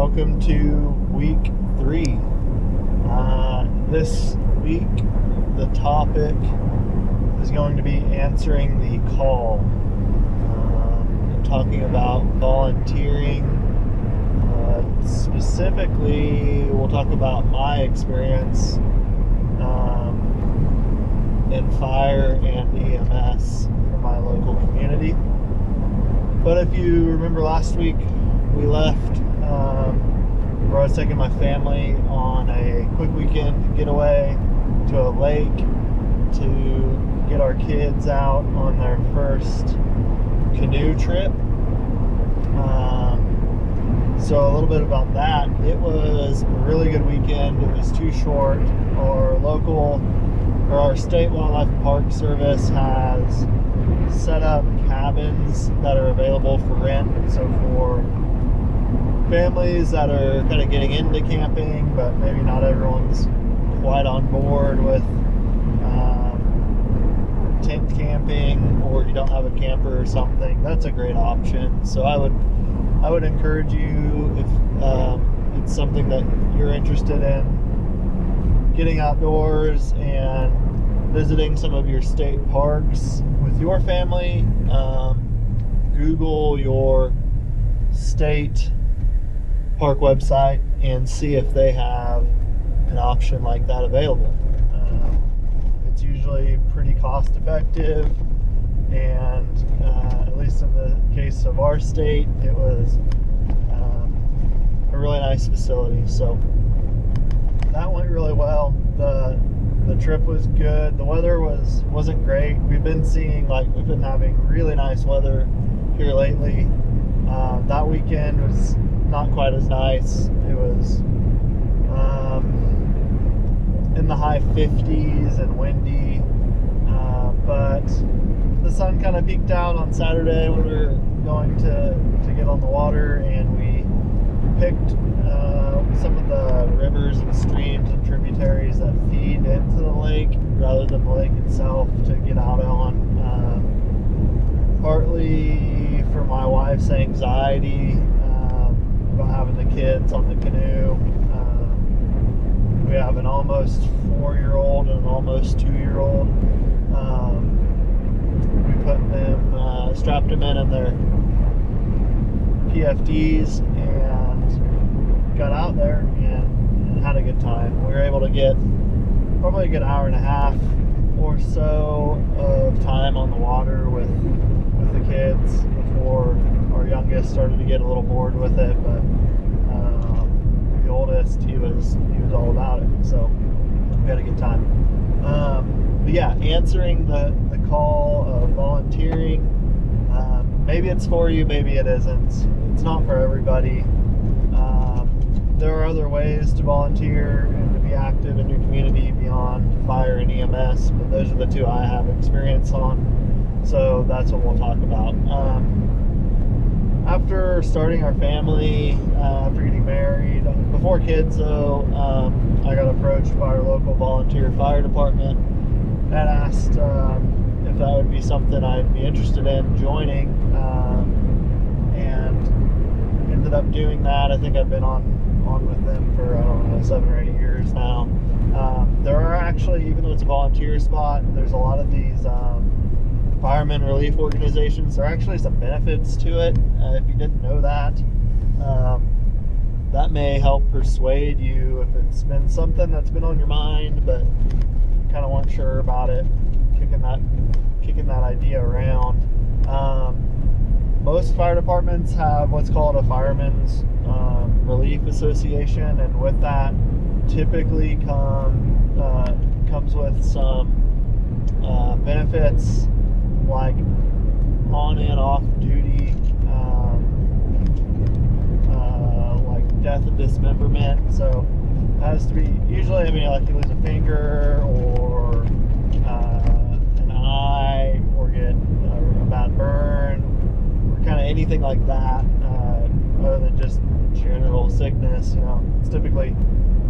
welcome to week 3. This week, the topic is going to be answering the call. I'm talking about volunteering. Specifically, we'll talk about my experience in fire and EMS for my local community. But if you remember last week, we left where I was taking my family on a quick weekend getaway to a lake to get our kids out on their first canoe trip. So a little bit about that. It was a really good weekend. It was too short. Our state wildlife park service has set up cabins that are available for rent. So for families that are kind of getting into camping, but maybe not everyone's quite on board with tent camping, or you don't have a camper or something, that's a great option. So I would encourage you, if it's something that you're interested in, getting outdoors and visiting some of your state parks with your family, Google your state park website and see if they have an option like that available. It's usually pretty cost effective, and at least in the case of our state, it was a really nice facility. So that went really well. The trip was good. The weather wasn't great. We've been having really nice weather here lately. That weekend was not quite as nice. It was in the high 50s and windy, but the sun kind of peeked out on Saturday when we were going to get on the water, and we picked some of the rivers and streams and tributaries that feed into the lake rather than the lake itself to get out on. Partly for my wife's anxiety about having the kids on the canoe. We have an almost 4-year-old and an almost 2-year-old. We strapped them in their PFDs and got out there and had a good time. We were able to get probably a good hour and a half or so of time on the water with the kids before our youngest started to get a little bored with it, but the oldest, he was all about it, so we had a good time. But yeah, answering the call of volunteering, maybe it's for you, maybe it isn't. It's not for everybody. There are other ways to volunteer and to be active in your community beyond fire and EMS, but those are the two I have experience on, so that's what we'll talk about. After starting our family, after getting married, before kids though, I got approached by our local volunteer fire department and asked if that would be something I'd be interested in joining, and ended up doing that. I think I've been on with them for, 7 or 8 years now. There are actually, even though it's a volunteer spot, there's a lot of these firemen relief organizations. There are actually some benefits to it. If you didn't know that, that may help persuade you if it's been something that's been on your mind, but you kind of weren't sure about it, kicking that idea around. Most fire departments have what's called a Firemen's Relief Association, and with that typically comes with some benefits like on and off duty, like death and dismemberment. So it has to be usually, like you lose a finger or an eye, or get a bad burn, or kind of anything like that, other than just general sickness. It's typically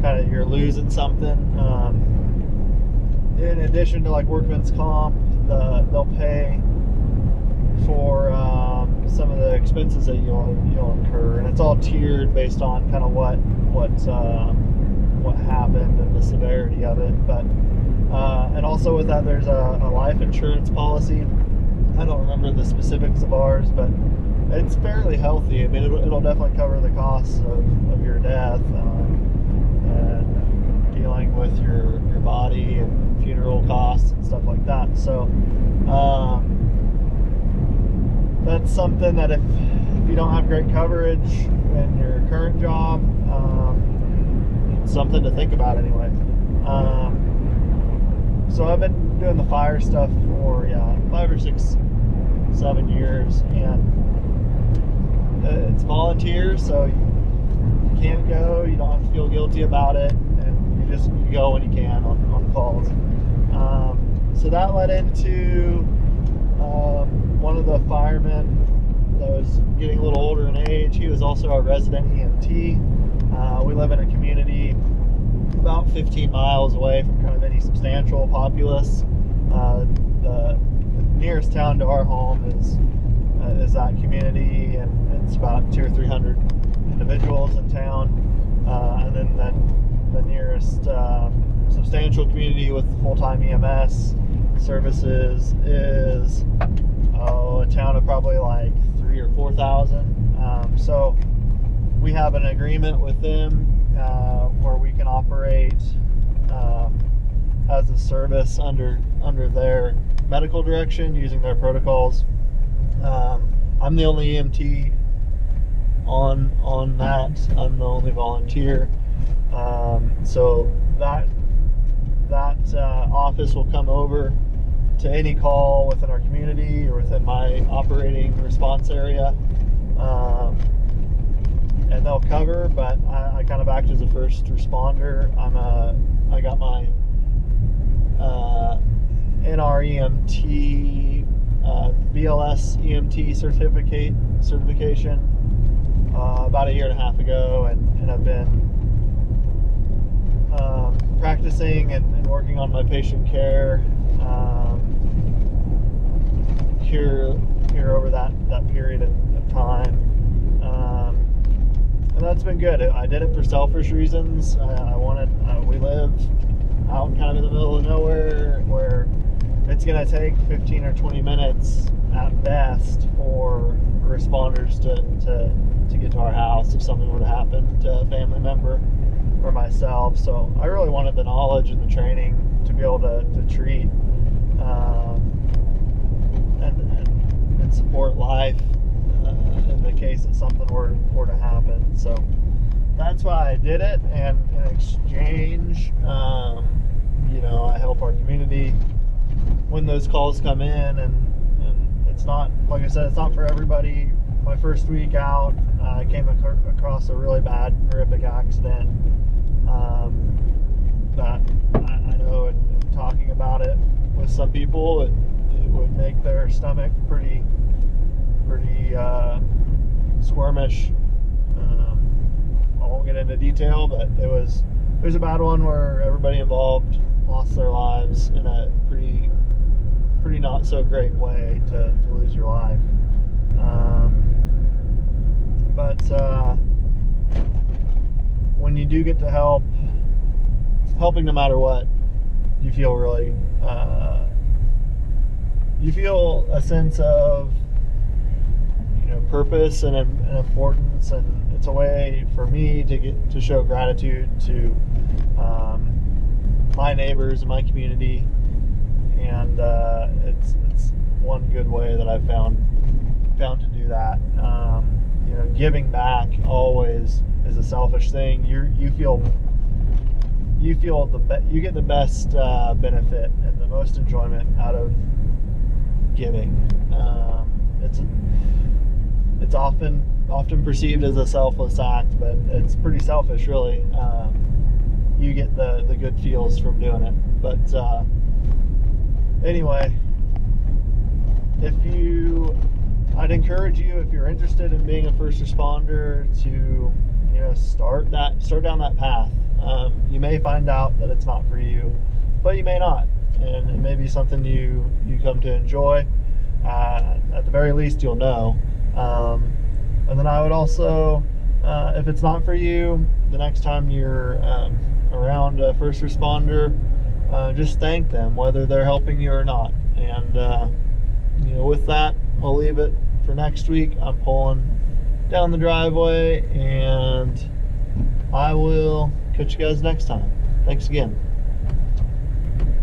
kind of you're losing something. In addition to like workman's comp, they'll pay for some of the expenses that you'll incur, and it's all tiered based on kind of what happened and the severity of it. But and also with that, there's a life insurance policy. I don't remember the specifics of ours, but it's fairly healthy. I mean, it'll definitely cover the costs of your death and dealing with your body and funeral costs and stuff like that. So that's something that if you don't have great coverage in your current job, it's something to think about anyway. So I've been doing the fire stuff for 5 or 6, 7 years, and it's volunteer, so you can't go, you don't have to feel guilty about it, and you go when you can on calls. So that led into one of the firemen that was getting a little older in age. He was also a resident EMT. We live in a community about 15 miles away from kind of any substantial populace. The nearest town to our home is that community, and it's about 200 or 300 individuals in town. And then the nearest substantial community with full-time EMS services is a town of probably like 3,000 or 4,000. So we have an agreement with them where we can operate as a service under their medical direction, using their protocols. I'm the only EMT on that. I'm the only volunteer. So that office will come over to any call within our community or within my operating response area, and they'll cover. But I kind of act as a first responder. I got my NREMT BLS EMT certification about 1.5 years ago, and I've been practicing and working on my patient care here over that period of time, and that's been good. I did it for selfish reasons. We live out kind of in the middle of nowhere where it's going to take 15 or 20 minutes at best for responders to get to our house if something were to happen to a family member or myself. So I really wanted the knowledge and the training to be able to treat and support life in the case that something were to happen. So that's why I did it, and in exchange, I help our community when those calls come in, and it's not, like I said, it's not for everybody. My first week out, I came across a really bad, horrific accident that I know, in talking about it with some people, it would make their stomach pretty squirmish. I won't get into detail, but it was a bad one where everybody involved lost their lives in a pretty not so great way to lose your life. But when you do get to helping no matter what, you feel really you feel a sense of purpose and importance, and it's a way for me to show gratitude to my neighbors and my community, and it's one good way that I've found to do that. Giving back always is a selfish thing. You get the best benefit and the most enjoyment out of giving. It's often perceived as a selfless act, but it's pretty selfish, really. You get the good feels from doing it. But anyway, I'd encourage you, if you're interested in being a first responder, to start down that path. You may find out that it's not for you, but you may not, and it may be something you come to enjoy. At the very least, you'll know. And then I would also, if it's not for you, the next time you're around a first responder, just thank them, whether they're helping you or not. And with that, I'll leave it for next week. I'm pulling down the driveway, and I will catch you guys next time. Thanks again.